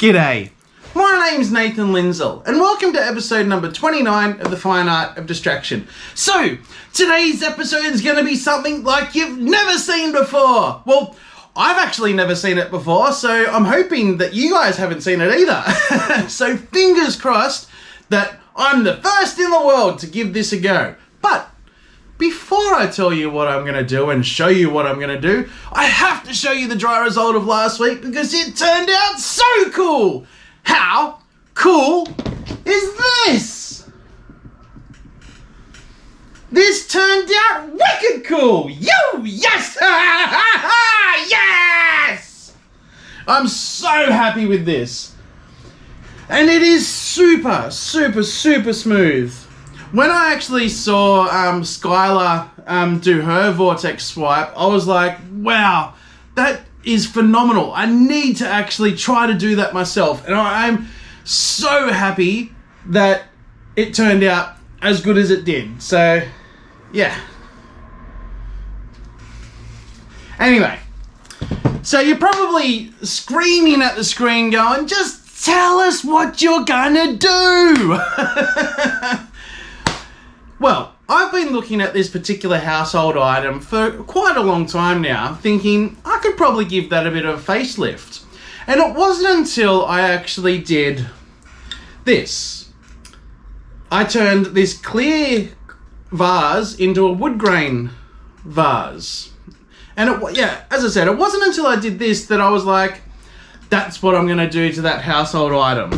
G'day, my name's Nathan Lindsell and welcome to episode number 29 of The Fine Art of Distraction. So, today's episode is going to be something like you've never seen before. Well, I've actually never seen it before, so I'm hoping that you guys haven't seen it either. So fingers crossed that I'm the first in the world to give this a go. But before I tell you what I'm going to do and show you what I'm going to do, I have to show you the dry result of last week because it turned out so cool. How cool is this? This turned out wicked cool. Yo, yes! Yes! I'm so happy with this. And it is super smooth. When I actually saw Skylar do her vortex swipe, I was like, wow, that is phenomenal. I need to actually try to do that myself. And I'm so happy that it turned out as good as it did. So, yeah. Anyway, so you're probably screaming at the screen going, just tell us what you're gonna do. Well, I've been looking at this particular household item for quite a long time now, thinking I could probably give that a bit of a facelift. And it wasn't until I actually did this. I turned this clear vase into a wood grain vase. And as I said, it wasn't until I did this that I was like, that's what I'm going to do to that household item.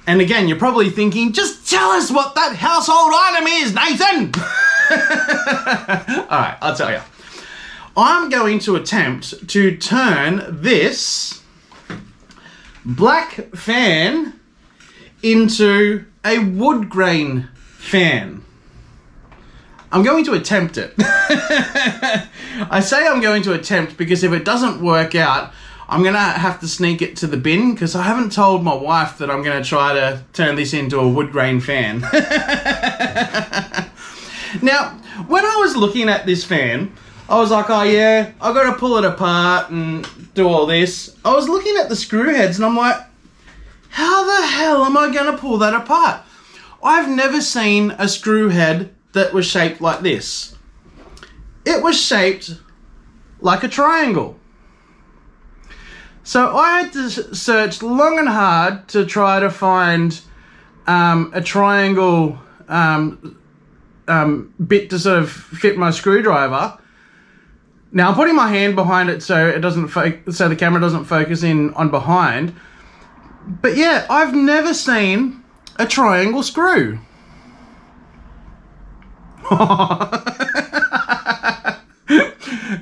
And again, you're probably thinking, just tell us what that household item is, Nathan! Alright, I'll tell you. I'm going to attempt to turn this black fan into a wood grain fan. I'm going to attempt it. I say I'm going to attempt because if it doesn't work out, I'm going to have to sneak it to the bin because I haven't told my wife that I'm going to try to turn this into a wood grain fan. Now, when I was looking at this fan, I was like, oh yeah, I've got to pull it apart and do all this. I was looking at the screw heads and I'm like, how the hell am I going to pull that apart? I've never seen a screw head that was shaped like this. It was shaped like a triangle. So I had to search long and hard to try to find a triangle bit to sort of fit my screwdriver. Now I'm putting my hand behind it so it doesn't so the camera doesn't focus in on behind. But yeah, I've never seen a triangle screw.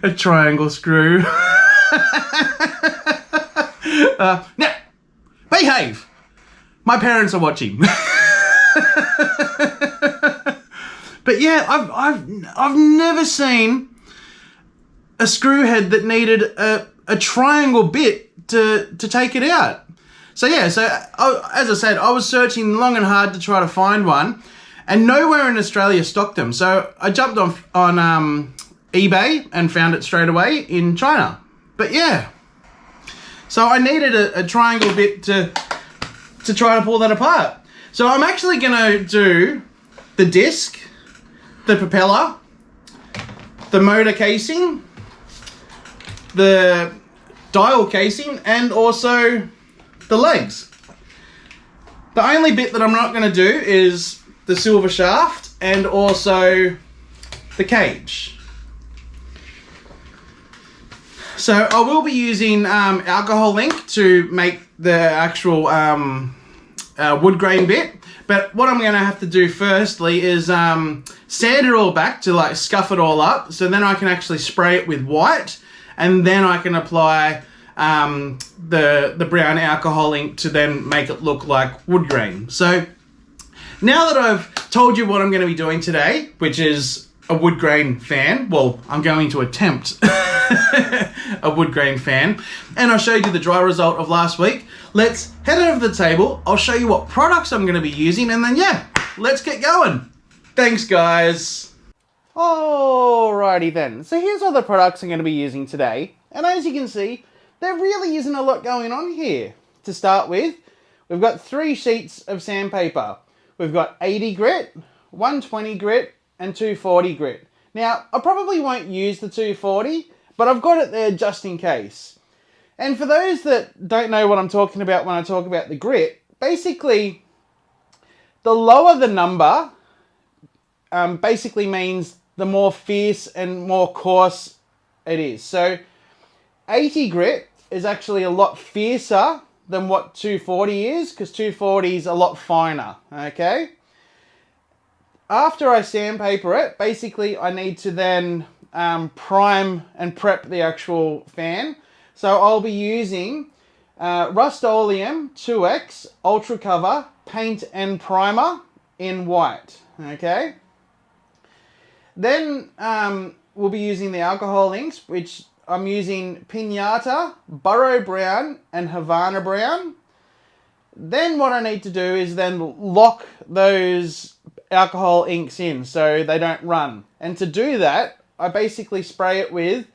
A triangle screw. Now, behave. My parents are watching. But yeah, I've never seen a screw head that needed a triangle bit to take it out. So yeah, as I said, I was searching long and hard to try to find one, and nowhere in Australia stocked them. So I jumped on eBay and found it straight away in China. But yeah. So I needed a triangle bit to try to pull that apart. So I'm actually going to do the disc, the propeller, the motor casing, the dial casing, and also the legs. The only bit that I'm not going to do is the silver shaft and also the cage. So I will be using alcohol ink to make the actual wood grain bit. But what I'm going to have to do firstly is sand it all back to like scuff it all up. So then I can actually spray it with white. And then I can apply the brown alcohol ink to then make it look like wood grain. So now that I've told you what I'm going to be doing today, which is a wood grain fan. Well, I'm going to attempt a wood grain fan. And I showed you the dry result of last week. Let's head over to the table. I'll show you what products I'm going to be using. And then, yeah, let's get going. Thanks, guys. Alrighty then. So here's all the products I'm going to be using today. And as you can see, there really isn't a lot going on here. to start with, we've got 3 sheets of sandpaper. We've got 80 grit, 120 grit, and 240 grit. Now, I probably won't use the 240, but I've got it there just in case. And for those that don't know what I'm talking about when I talk about the grit, basically, the lower the number, basically means the more fierce and more coarse it is. So 80 grit is actually a lot fiercer than what 240 is, because 240 is a lot finer, okay? After I sandpaper it, basically I need to then prime and prep the actual fan. So I'll be using Rust-Oleum 2X Ultra Cover paint and primer in white, okay? Then we'll be using the alcohol inks, which I'm using Pinata, Burrow Brown, and Havana Brown. Then what I need to do is then lock those alcohol inks in so they don't run. And to do that, I basically spray it with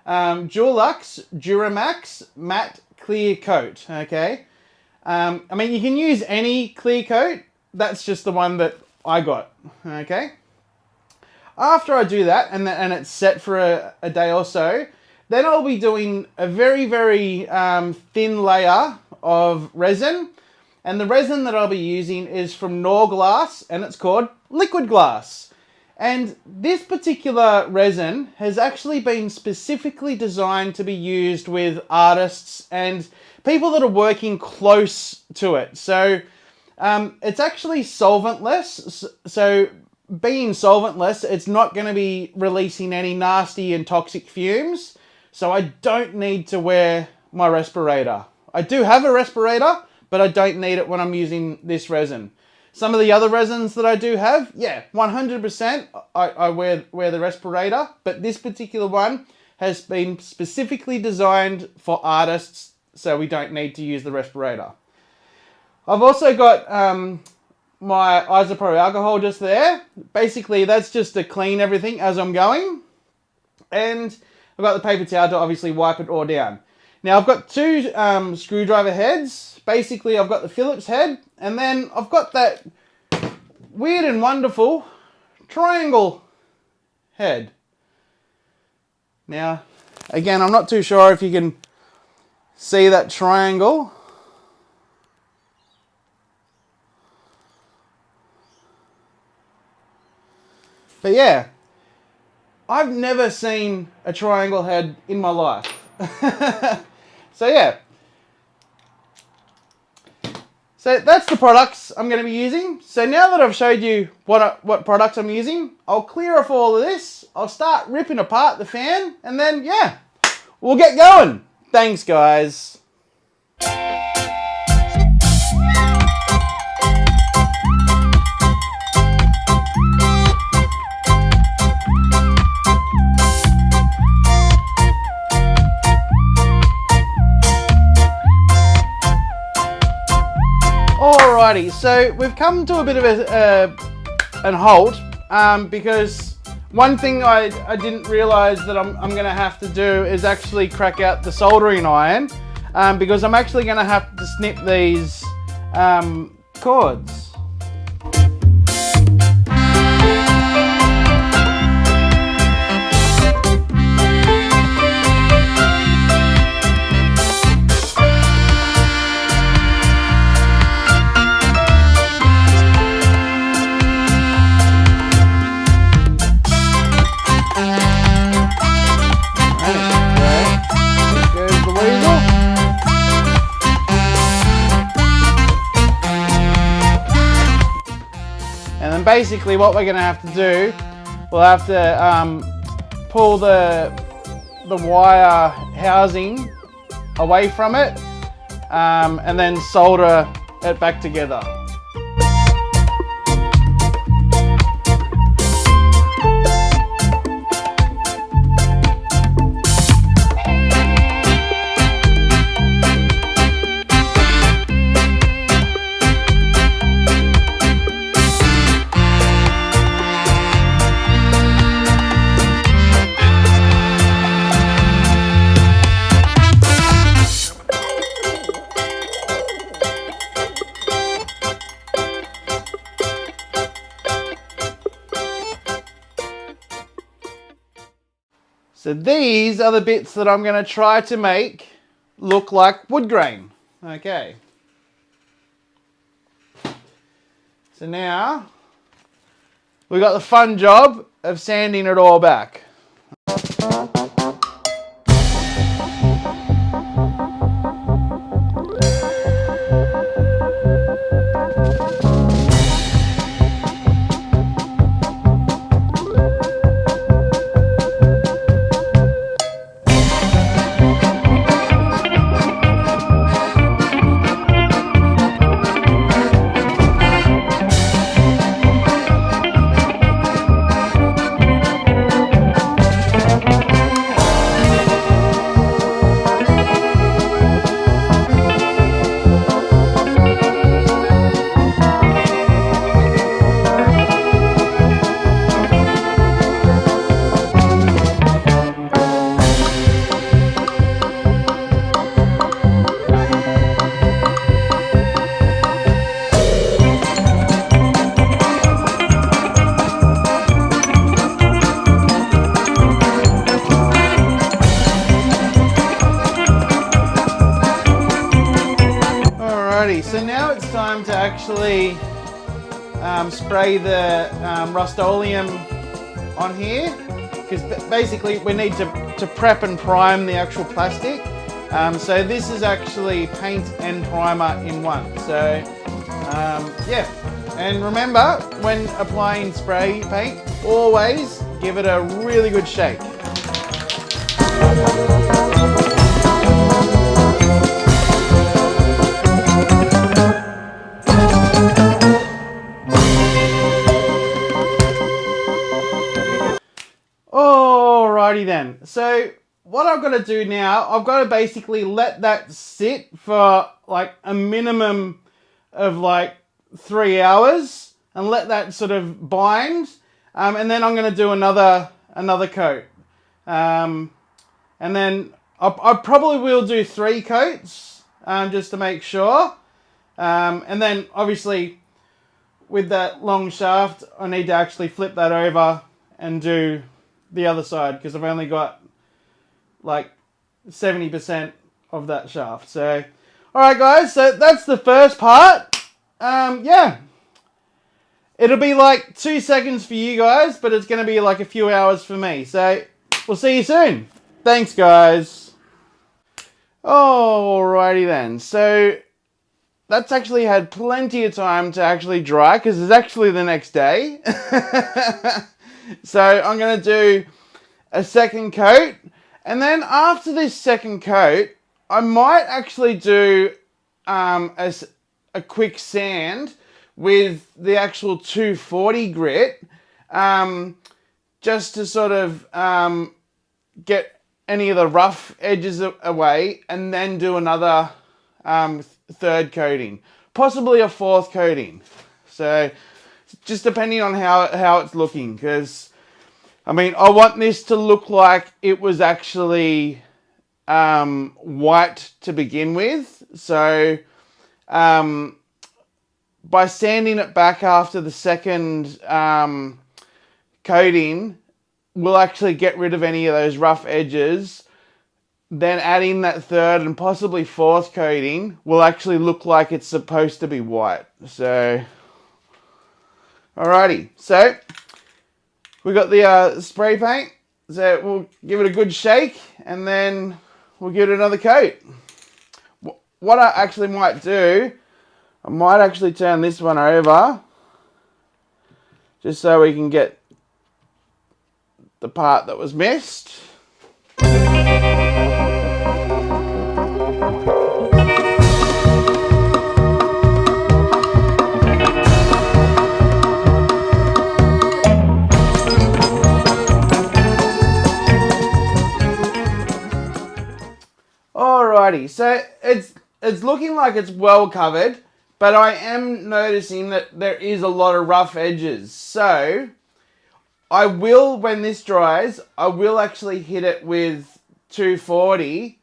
Dulux Duramax Matte Clear Coat, okay? I mean, you can use any clear coat. That's just the one that I got, okay? After I do that, and it's set for a day or so, then I'll be doing a very, very thin layer of resin. And the resin that I'll be using is from Norglass, and it's called Liquid Glass. And this particular resin has actually been specifically designed to be used with artists and people that are working close to it. So it's actually solventless. So being solventless, it's not going to be releasing any nasty and toxic fumes. So I don't need to wear my respirator. I do have a respirator, but I don't need it when I'm using this resin. Some of the other resins that I do have, yeah, 100% I wear the respirator, but this particular one has been specifically designed for artists, so we don't need to use the respirator. I've also got my isopropyl alcohol just there. Basically, that's just to clean everything as I'm going. And I've got the paper towel to obviously wipe it all down. Now, I've got 2 screwdriver heads. Basically, I've got the Phillips head, and then I've got that weird and wonderful triangle head. Now, again, I'm not too sure if you can see that triangle. But yeah, I've never seen a triangle head in my life. So yeah. So that's the products I'm going to be using. So now that I've showed you what products I'm using, I'll clear off all of this. I'll start ripping apart the fan, and then yeah, we'll get going. Thanks, guys. Alrighty, so we've come to a bit of an halt because one thing I didn't realise that I'm going to have to do is actually crack out the soldering iron because I'm actually going to have to snip these cords. Basically what we're going to have to do, we'll have to pull the wire housing away from it and then solder it back together. So these are the bits that I'm going to try to make look like wood grain. Okay. So now we got the fun job of sanding it all back. So now it's time to actually spray the Rust-Oleum on here, because basically we need to prep and prime the actual plastic. So this is actually paint and primer in one. So yeah, and remember, when applying spray paint, always give it a really good shake. Alrighty then, so what I've got to do now, I've got to basically let that sit for like a minimum of like 3 hours and let that sort of bind, and then I'm going to do another coat, and then I probably will do 3 coats just to make sure, and then obviously with that long shaft I need to actually flip that over and do the other side, because I've only got like 70% of that shaft. So alright guys, so that's the first part. Yeah, it'll be like 2 seconds for you guys, but it's going to be like a few hours for me. So we'll see you soon. Thanks guys. Alrighty then, so that's actually had plenty of time to actually dry, because it's actually the next day. So I'm going to do a second coat, and then after this second coat I might actually do a quick sand with the actual 240 grit, just to sort of get any of the rough edges away, and then do another third coating, possibly a fourth coating. So just depending on how it's looking, because I mean, I want this to look like it was actually white to begin with. So by sanding it back after the second coating, we'll actually get rid of any of those rough edges. Then adding that third and possibly fourth coating will actually look like it's supposed to be white. So alrighty, so we got the spray paint, so we'll give it a good shake and then we'll give it another coat. What I actually might do, I might actually turn this one over just so we can get the part that was missed. Alrighty, so it's looking like it's well covered, but I am noticing that there is a lot of rough edges. So I will, when this dries, I will actually hit it with 240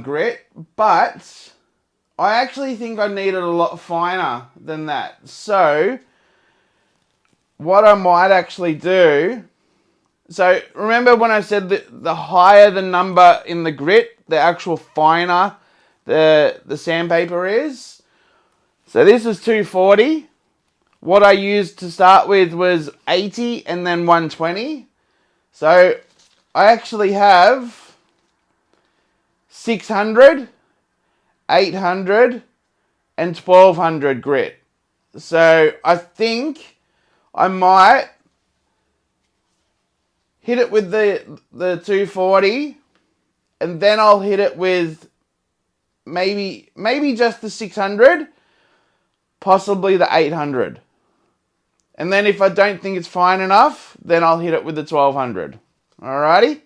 grit, but I actually think I need it a lot finer than that. So what I might actually do So remember when I said that the higher the number in the grit, the actual finer the sandpaper is. So this is 240. What I used to start with was 80 and then 120. So I actually have 600, 800 and 1200 grit. So I think I might hit it with the 240 and then I'll hit it with maybe just the 600, possibly the 800. And then if I don't think it's fine enough, then I'll hit it with the 1200. Alrighty?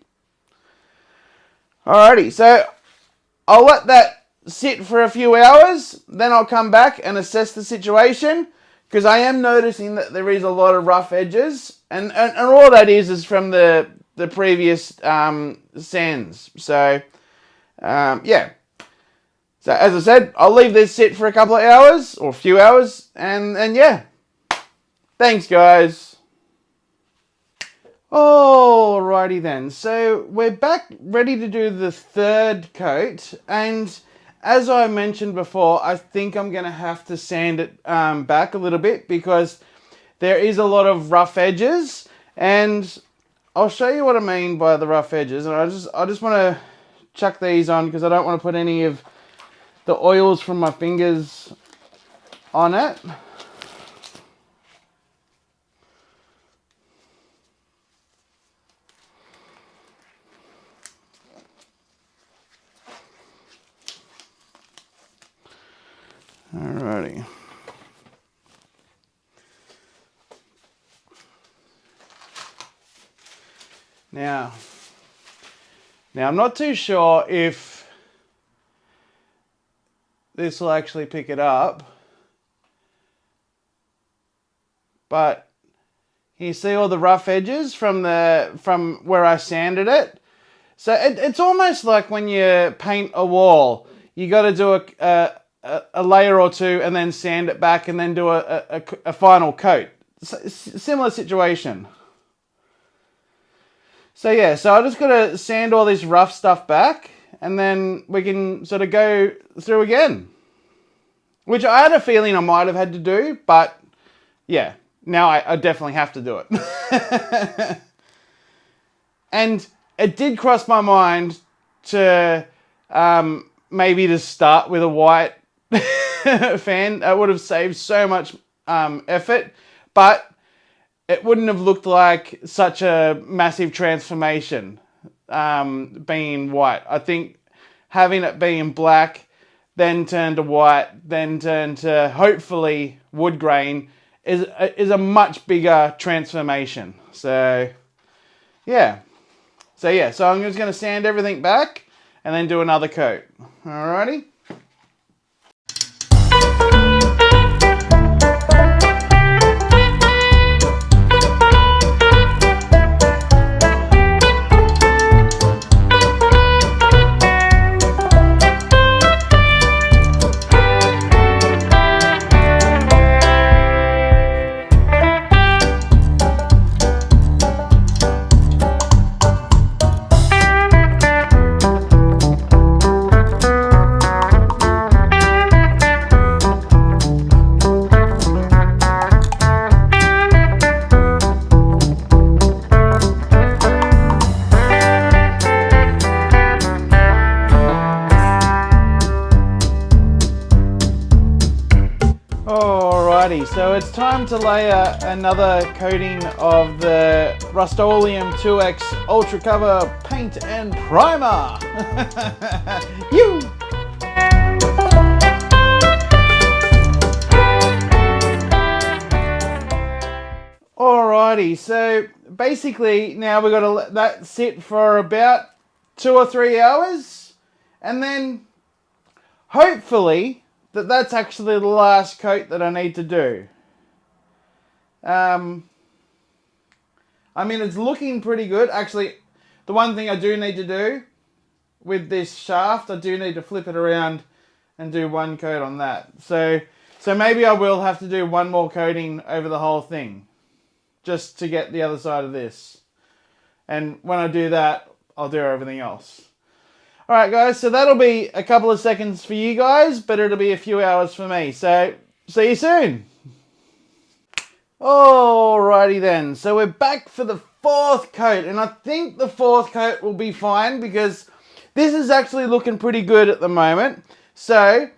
Alrighty, so I'll let that sit for a few hours, then I'll come back and assess the situation, because I am noticing that there is a lot of rough edges, and all that is from the previous sands. So, yeah. So as I said, I'll leave this sit for a couple of hours, or a few hours, and yeah. Thanks, guys. Alrighty then, so we're back ready to do the third coat, and as I mentioned before, I think I'm going to have to sand it back a little bit because there is a lot of rough edges, and I'll show you what I mean by the rough edges. And I just want to chuck these on because I don't want to put any of the oils from my fingers on it. Alrighty. Now I'm not too sure if this will actually pick it up, but you see all the rough edges from where I sanded it. So it's almost like when you paint a wall, you got to do a layer or two and then sand it back and then do a final coat. Similar situation. So yeah, so I just got to sand all this rough stuff back and then we can sort of go through again. Which I had a feeling I might have had to do, but yeah, now I definitely have to do it. And it did cross my mind to maybe to start with a white fan. That would have saved so much effort, but it wouldn't have looked like such a massive transformation being white. I think having it being black, then turn to white, then turn to hopefully wood grain is a much bigger transformation. So yeah. So I'm just going to sand everything back and then do another coat. Alrighty. Alrighty, so it's time to layer another coating of the Rust-Oleum 2X Ultra Cover Paint and Primer. You. Alrighty, so basically now we've got to let that sit for about 2 or 3 hours, and then hopefully that's actually the last coat that I need to do. I mean, it's looking pretty good. Actually, the one thing I do need to do with this shaft, I do need to flip it around and do one coat on that. So maybe I will have to do one more coating over the whole thing, just to get the other side of this. And when I do that, I'll do everything else. Alright guys, so that'll be a couple of seconds for you guys, but it'll be a few hours for me. So, see you soon. Alrighty then, so we're back for the 4th coat, and I think the 4th coat will be fine because this is actually looking pretty good at the moment. So,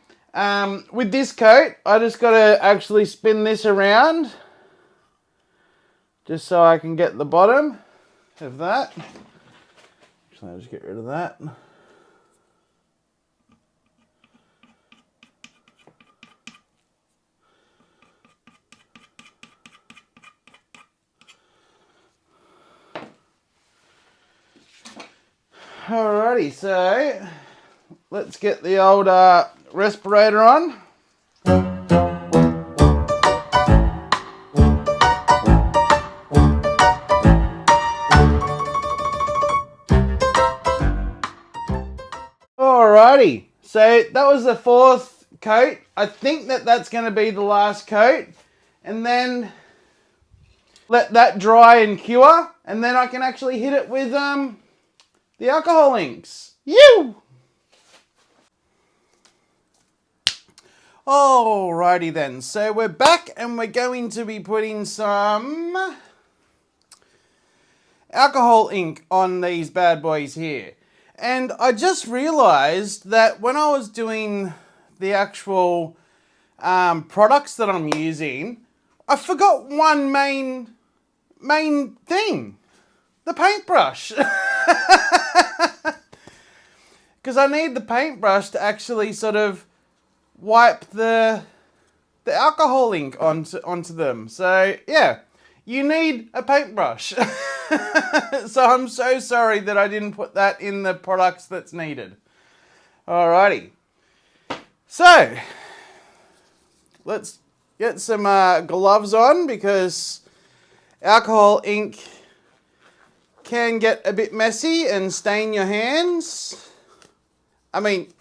with this coat, I just got to actually spin this around just so I can get the bottom of that. Actually, I'll just get rid of that. Alrighty, so let's get the old respirator on. Alrighty, so that was the 4th coat. I think that's going to be the last coat, and then let that dry and cure, and then I can actually hit it with the alcohol inks. You. Alrighty then, so we're back and we're going to be putting some alcohol ink on these bad boys here. And I just realized that when I was doing the actual products that I'm using, I forgot one main thing. The paintbrush. Because I need the paintbrush to actually sort of wipe the alcohol ink onto them. So yeah, you need a paintbrush. So I'm so sorry that I didn't put that in the products that's needed. Alrighty. So let's get some gloves on because alcohol ink can get a bit messy and stain your hands. I mean,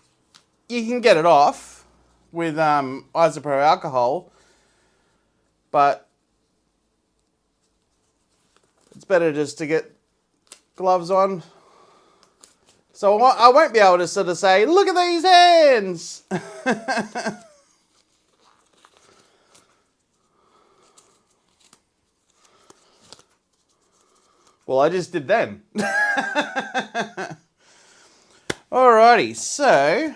you can get it off with isopropyl alcohol, but it's better just to get gloves on. So I won't be able to sort of say, look at these hands. Well, I just did then. Alrighty, so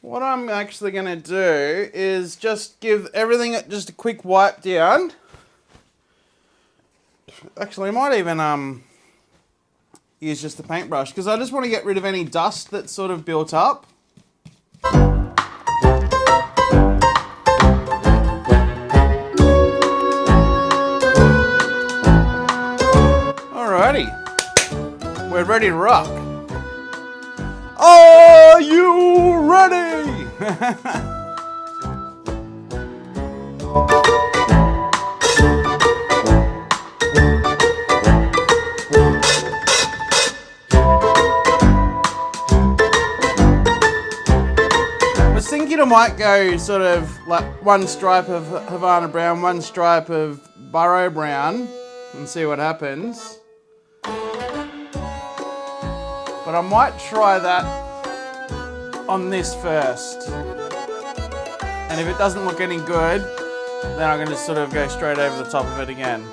what I'm actually going to do is just give everything just a quick wipe down. Actually, I might even use just the paintbrush because I just want to get rid of any dust that's sort of built up. Alrighty, we're ready to rock. Are you ready? I might go sort of like one stripe of Havana brown, one stripe of burro brown and see what happens. But I might try that on this first. And if it doesn't look any good, then I'm going to sort of go straight over the top of it again.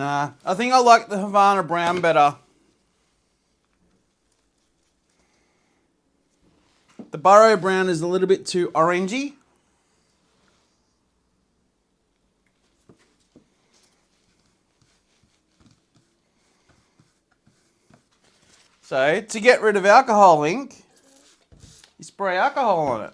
Nah, I think I like the Havana brown better. The burro brown is a little bit too orangey. So, to get rid of alcohol ink, you spray alcohol on it.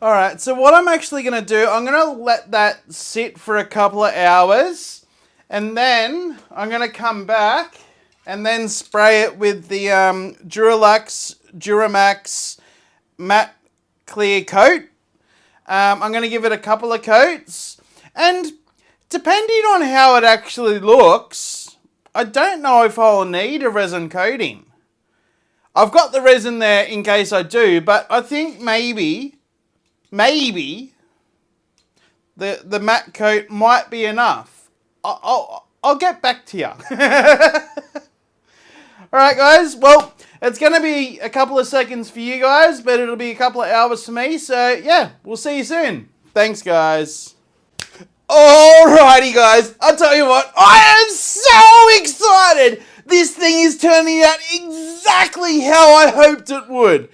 Alright, so what I'm actually going to do, I'm going to let that sit for a couple of hours, and then I'm going to come back and then spray it with the Duramax matte clear coat. I'm going to give it a couple of coats, and depending on how it actually looks, I don't know if I'll need a resin coating. I've got the resin there in case I do, but I think maybe the matte coat might be enough. I'll get back to you. Alright guys, well, it's going to be a couple of seconds for you guys, but it'll be a couple of hours for me, so yeah, we'll see you soon. Thanks guys. Alrighty guys, I'll tell you what, I am so excited! This thing is turning out exactly how I hoped it would.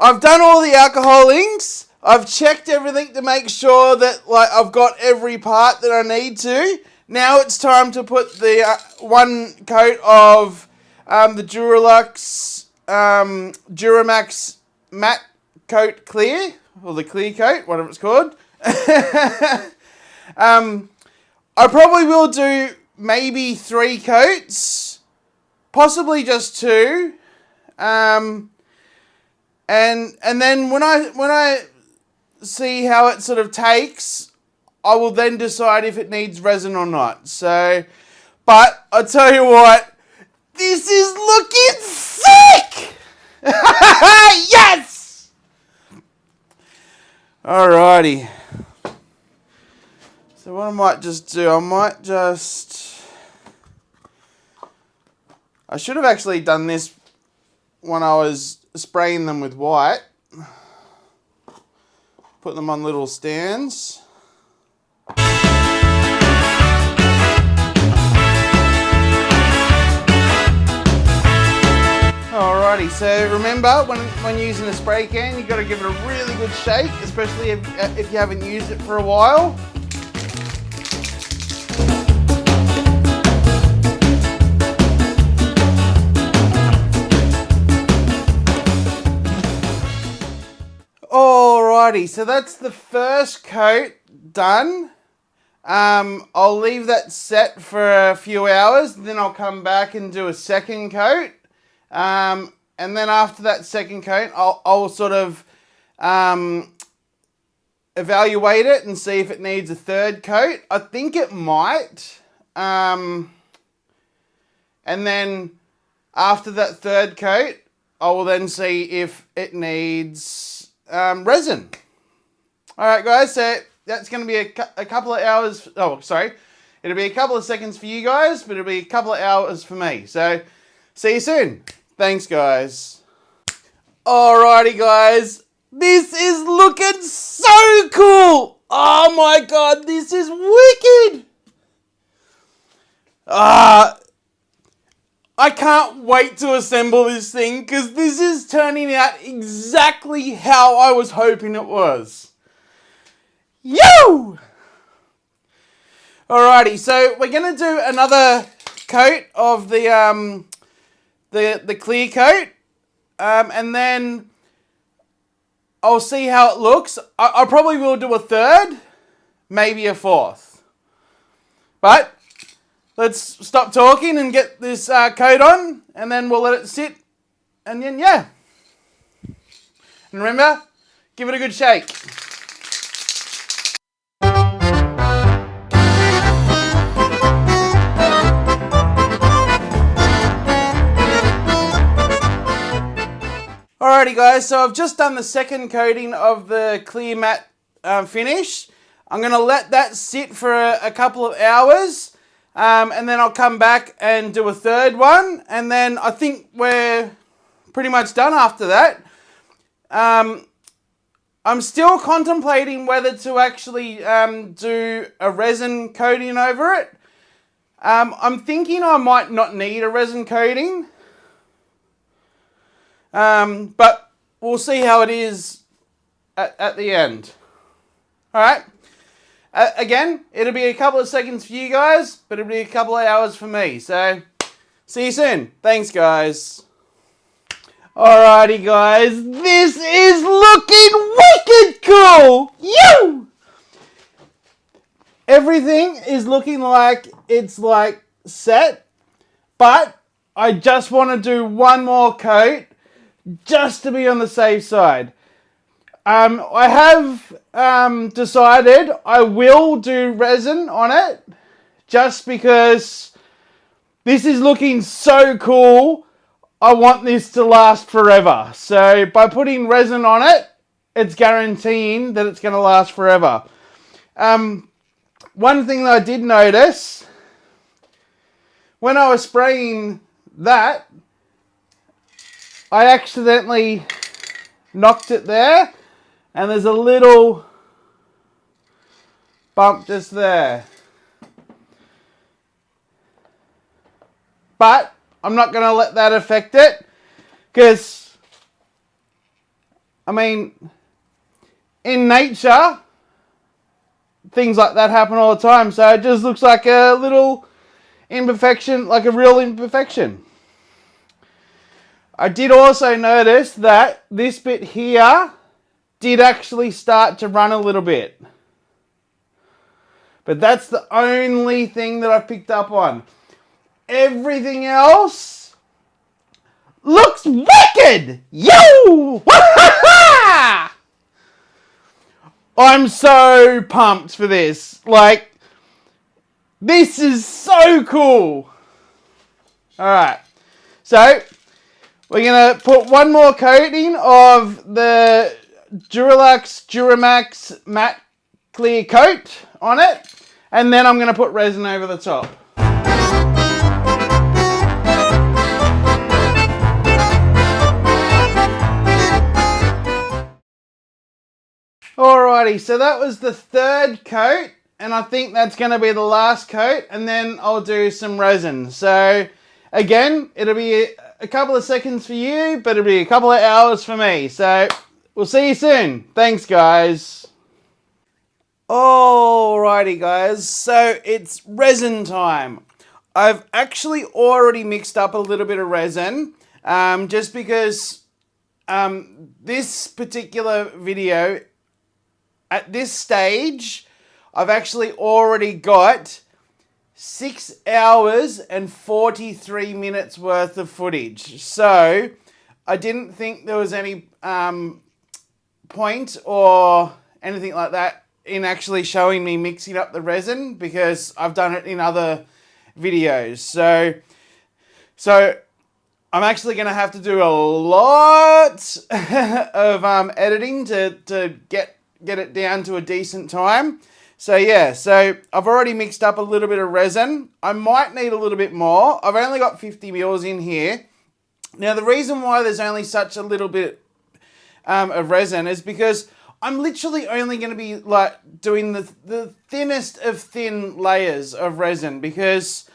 I've done all the alcohol inks. I've checked everything to make sure that like I've got every part that I need to. Now it's time to put the one coat of the Duralux Duramax matte coat clear, or the clear coat, whatever it's called. I probably will do maybe 3 coats, possibly just 2. And then when I see how it sort of takes, I will then decide if it needs resin or not. So, but I'll tell you what, this is looking sick! Yes! Alrighty. So what I might just do, I should have actually done this when I was spraying them with white. Put them on little stands. Alrighty, so remember when using a spray can, you've got to give it a really good shake, especially if you haven't used it for a while. Alrighty, so that's the first coat done. I'll leave that set for a few hours, then I'll come back and do a second coat. And then after that second coat, I'll sort of evaluate it and see if it needs a third coat. I think it might. And then after that third coat, I will then see if it needs resin. Alright guys, so that's going to be a couple of hours. Oh, sorry. It'll be a couple of seconds for you guys, but it'll be a couple of hours for me. So, see you soon. Thanks, guys. Alrighty, guys. This is looking so cool. Oh my god, this is wicked. I can't wait to assemble this thing because this is turning out exactly how I was hoping it was. Yo! Alrighty, so we're going to do another coat of the clear coat, and then I'll see how it looks. I probably will do a third, maybe a fourth. But let's stop talking and get this coat on, and then we'll let it sit, and then yeah. And remember, give it a good shake. Alrighty guys, so I've just done the second coating of the clear matte finish. I'm going to let that sit for a couple of hours, and then I'll come back and do a third one, and then I think we're pretty much done after that. I'm still contemplating whether to actually do a resin coating over it. I'm thinking I might not need a resin coating. But we'll see how it is at the end. Alright. Again, it'll be a couple of seconds for you guys, but it'll be a couple of hours for me. So, see you soon. Thanks, guys. Alrighty, guys. This is looking wicked cool! You! Everything is looking like it's like set, but I just want to do one more coat just to be on the safe side. I have decided I will do resin on it just because this is looking so cool. I want this to last forever. So by putting resin on it, it's guaranteeing that it's going to last forever. One thing that I did notice, when I was spraying that, I accidentally knocked it there, and there's a little bump just there. But I'm not going to let that affect it, because I mean, in nature, things like that happen all the time. So it just looks like a little imperfection, like a real imperfection. I did also notice that this bit here did actually start to run a little bit. But that's the only thing that I picked up on. Everything else looks wicked! Yo! I'm so pumped for this. Like, this is so cool. Alright, so we're going to put one more coating of the Duralux Duramax Matte Clear Coat on it, and then I'm going to put resin over the top. Alrighty, so that was the third coat, and I think that's going to be the last coat, and then I'll do some resin. So again, it'll be a couple of seconds for you, but it'll be a couple of hours for me. So we'll see you soon. Thanks, guys. Alrighty, guys, so it's resin time. I've actually already mixed up a little bit of resin, just because this particular video, at this stage, I've actually already got 6 hours and 43 minutes worth of footage. So I didn't think there was any point or anything like that in actually showing me mixing up the resin, because I've done it in other videos. So I'm actually going to have to do a lot of editing to get it down to a decent time. So yeah, so I've already mixed up a little bit of resin. I might need a little bit more. I've only got 50 mils in here. Now the reason why there's only such a little bit of resin is because I'm literally only going to be like doing the thinnest of thin layers of resin, because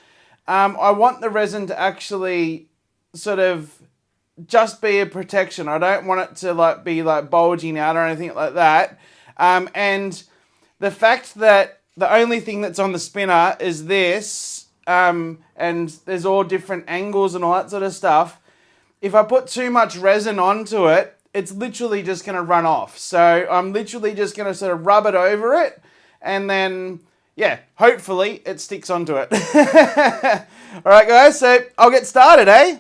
I want the resin to actually sort of just be a protection. I don't want it to like be like bulging out or anything like that. And the fact that the only thing that's on the spinner is this, and there's all different angles and all that sort of stuff, if I put too much resin onto it, it's literally just going to run off. So I'm literally just going to sort of rub it over it, and then, yeah, hopefully it sticks onto it. All right, guys, so I'll get started, eh?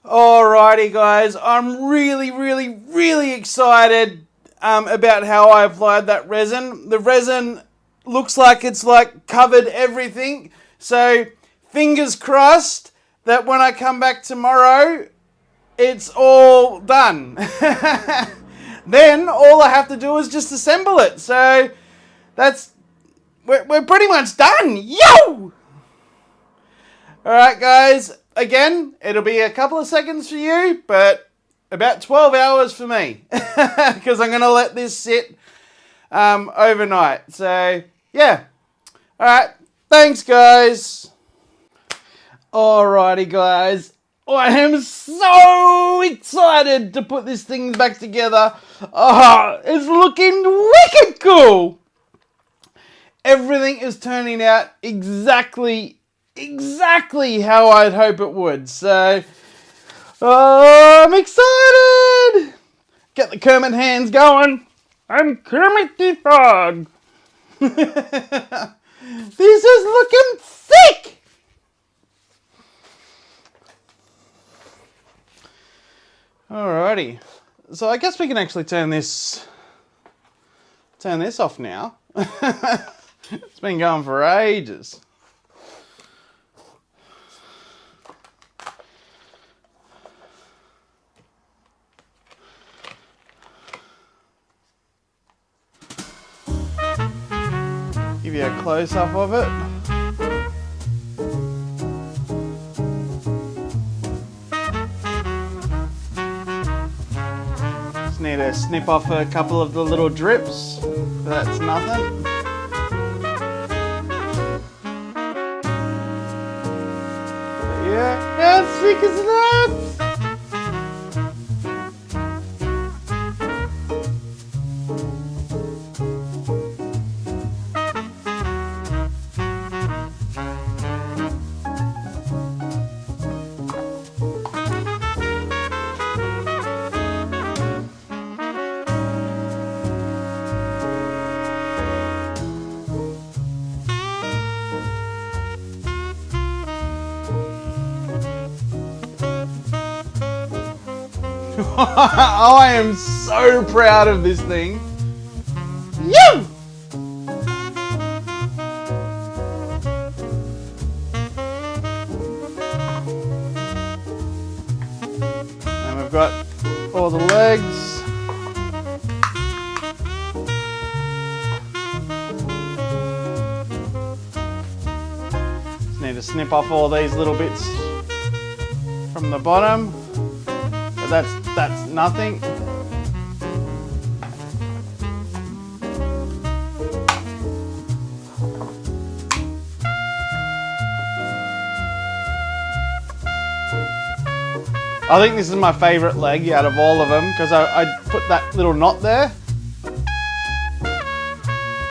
Alrighty, guys, I'm really excited about how I applied that resin. The resin looks like it's like covered everything, so fingers crossed that when I come back tomorrow, it's all done. Then all I have to do is just assemble it. So we're pretty much done. Yo! Alright, guys. Again, it'll be a couple of seconds for you, but about 12 hours for me, because I'm going to let this sit overnight. So, yeah. All right. Thanks, guys. Alrighty guys, I am so excited to put this thing back together. It's looking wicked cool. Everything is turning out exactly how I'd hope it would. So, I'm excited. Get the Kermit hands going. I'm Kermit the Frog. This is looking sick. Alrighty, so I guess we can actually turn this off now. It's been going for ages. Give you a close-up of it. Need to snip off a couple of the little drips, but that's nothing. But yeah, how sick is that? I am so proud of this thing. You! And we've got all the legs. Just need to snip off all these little bits from the bottom. But that's nothing. I think this is my favourite leg out of all of them because I put that little knot there. So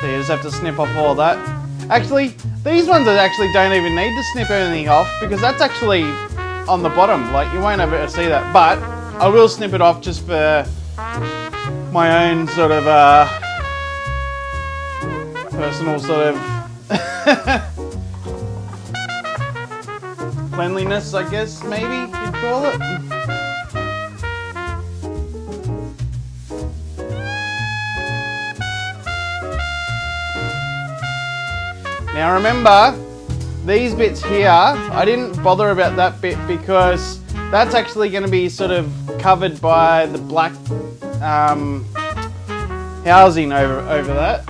you just have to snip off all that. Actually, these ones actually don't even need to snip anything off because that's actually on the bottom. Like, you won't ever see that. But I will snip it off just for my own sort of personal sort of cleanliness, I guess, maybe you'd call it. Now remember, these bits here, I didn't bother about that bit because that's actually going to be sort of covered by the black housing over that.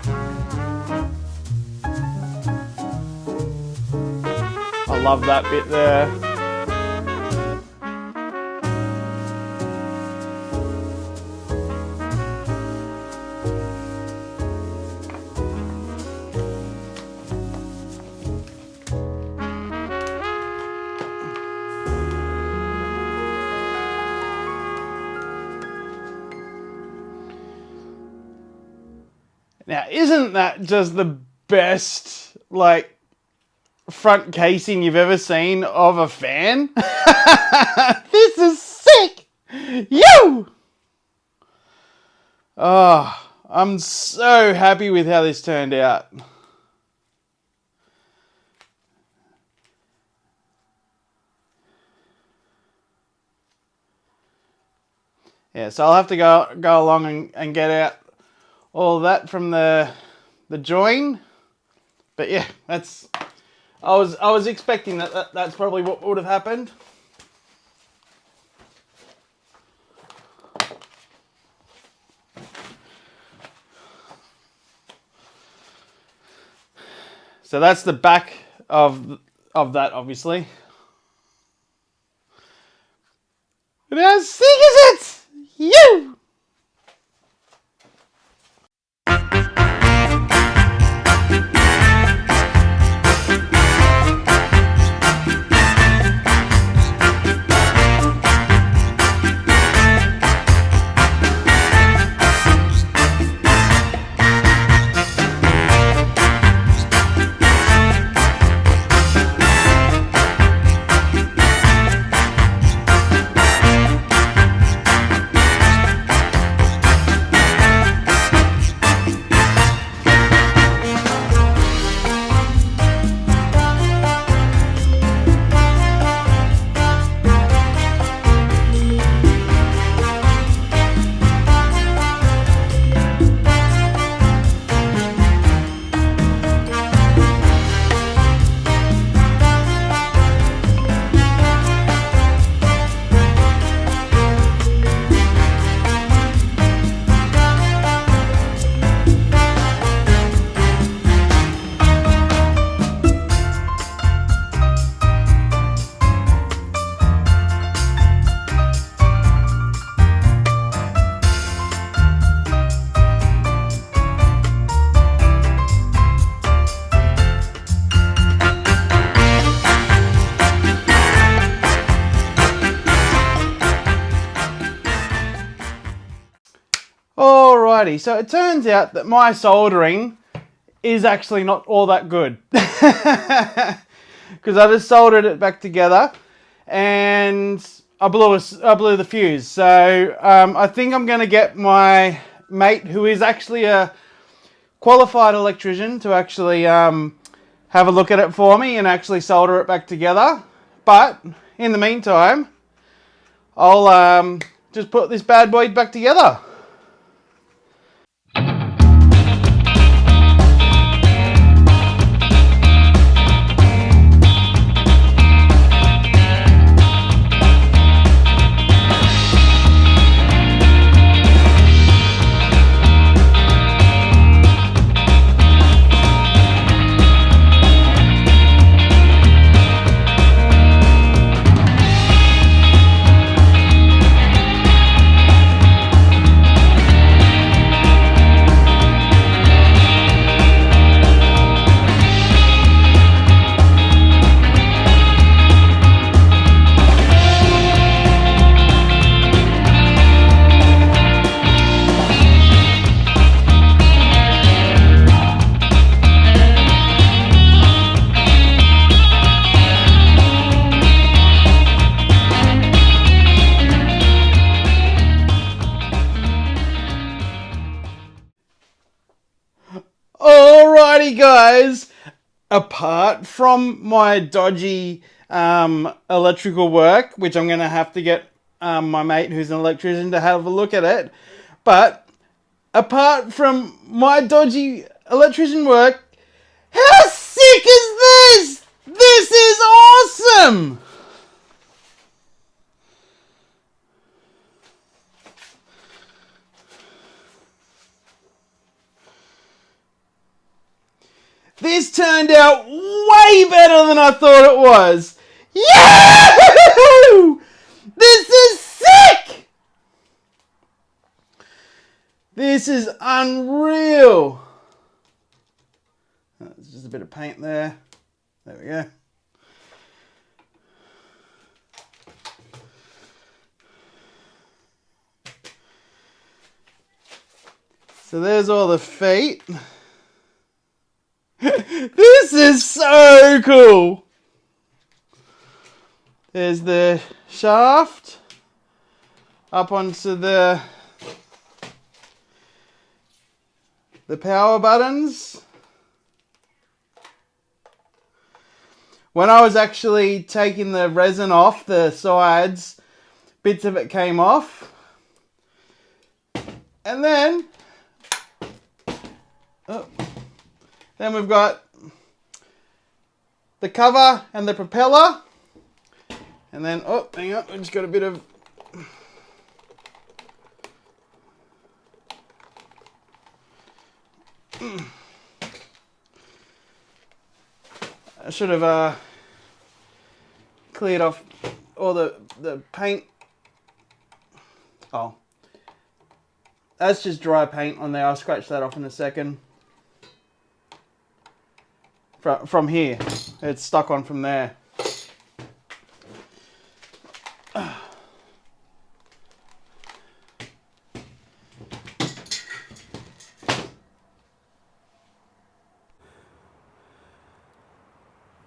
I love that bit there. Now, isn't that just the best, like, front casing you've ever seen of a fan? This is sick! You! Oh, I'm so happy with how this turned out. Yeah, so I'll have to go along and get out all that from the join. But yeah, that's I was expecting that's probably what would have happened. So that's the back of that, obviously. But how sick is it? You! Alrighty, so it turns out that my soldering is actually not all that good. Because I just soldered it back together and I blew the fuse. So I think I'm going to get my mate, who is actually a qualified electrician, to actually have a look at it for me and actually solder it back together. But in the meantime, I'll just put this bad boy back together. Alrighty guys, apart from my dodgy electrical work, which I'm going to have to get my mate who's an electrician to have a look at it, but apart from my dodgy electrician work, how sick is this? This is awesome! This turned out way better than I thought it was. Yahoo! This is sick! This is unreal. There's just a bit of paint there. There we go. So there's all the feet. This is so cool. There's the shaft up onto the power buttons. When I was actually taking the resin off the sides, bits of it came off. And then we've got the cover and the propeller. And then, oh, hang on, I just got a bit of... I should have cleared off all the paint. Oh. That's just dry paint on there. I'll scratch that off in a second. From here. It's stuck on from there.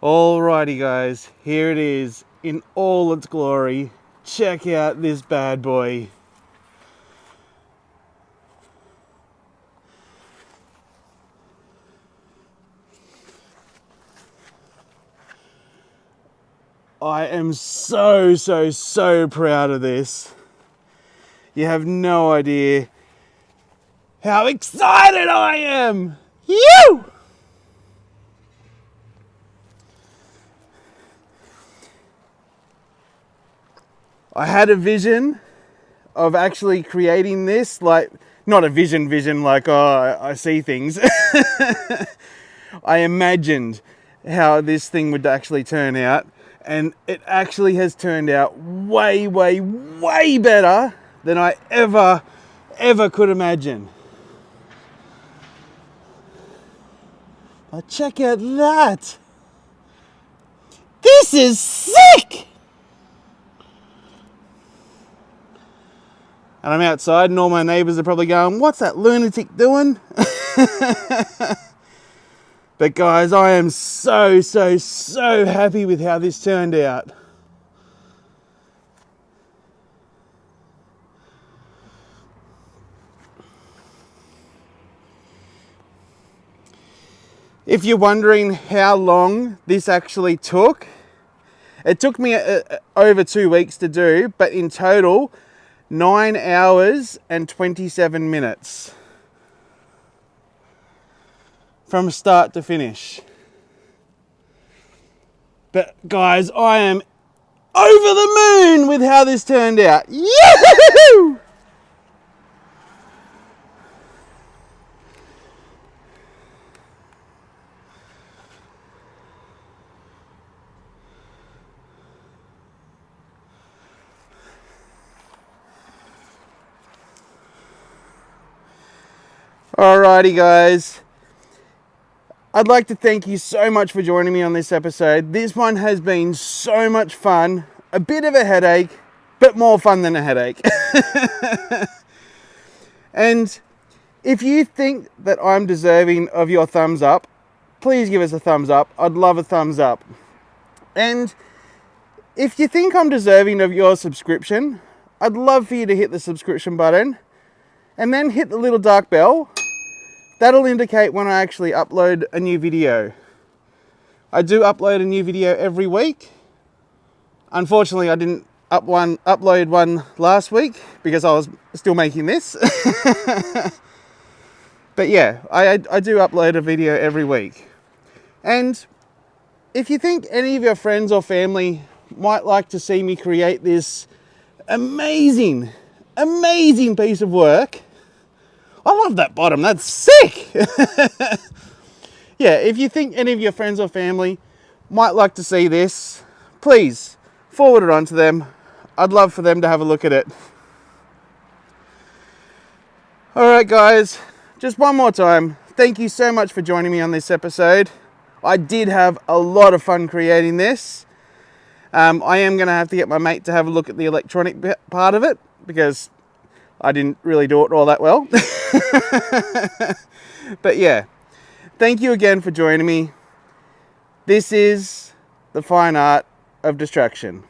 Alrighty guys, here it is in all its glory. Check out this bad boy. I am so proud of this. You have no idea how excited I am. You! I had a vision of actually creating this, like, not a vision like, oh, I see things. I imagined how this thing would actually turn out. And it actually has turned out way better than I ever could imagine. Oh, check out that. This is sick. And I'm outside and all my neighbours are probably going, what's that lunatic doing? But guys, I am so happy with how this turned out. If you're wondering how long this actually took, it took me over 2 weeks to do, but in total, 9 hours and 27 minutes. From start to finish. But guys, I am over the moon with how this turned out. Yahoo! Alrighty guys. I'd like to thank you so much for joining me on this episode. This one has been so much fun, a bit of a headache, but more fun than a headache. And if you think that I'm deserving of your thumbs up, please give us a thumbs up. I'd love a thumbs up. And if you think I'm deserving of your subscription, I'd love for you to hit the subscription button and then hit the little dark bell. That'll indicate when I actually upload a new video. I do upload a new video every week. Unfortunately, I didn't upload one last week because I was still making this. But yeah, I do upload a video every week. And if you think any of your friends or family might like to see me create this amazing piece of work, I love that bottom, that's sick! Yeah, if you think any of your friends or family might like to see this, please forward it on to them. I'd love for them to have a look at it. Alright guys, just one more time, thank you so much for joining me on this episode. I did have a lot of fun creating this. I am going to have to get my mate to have a look at the electronic part of it, because I didn't really do it all that well. But yeah, thank you again for joining me. This is the fine art of distraction.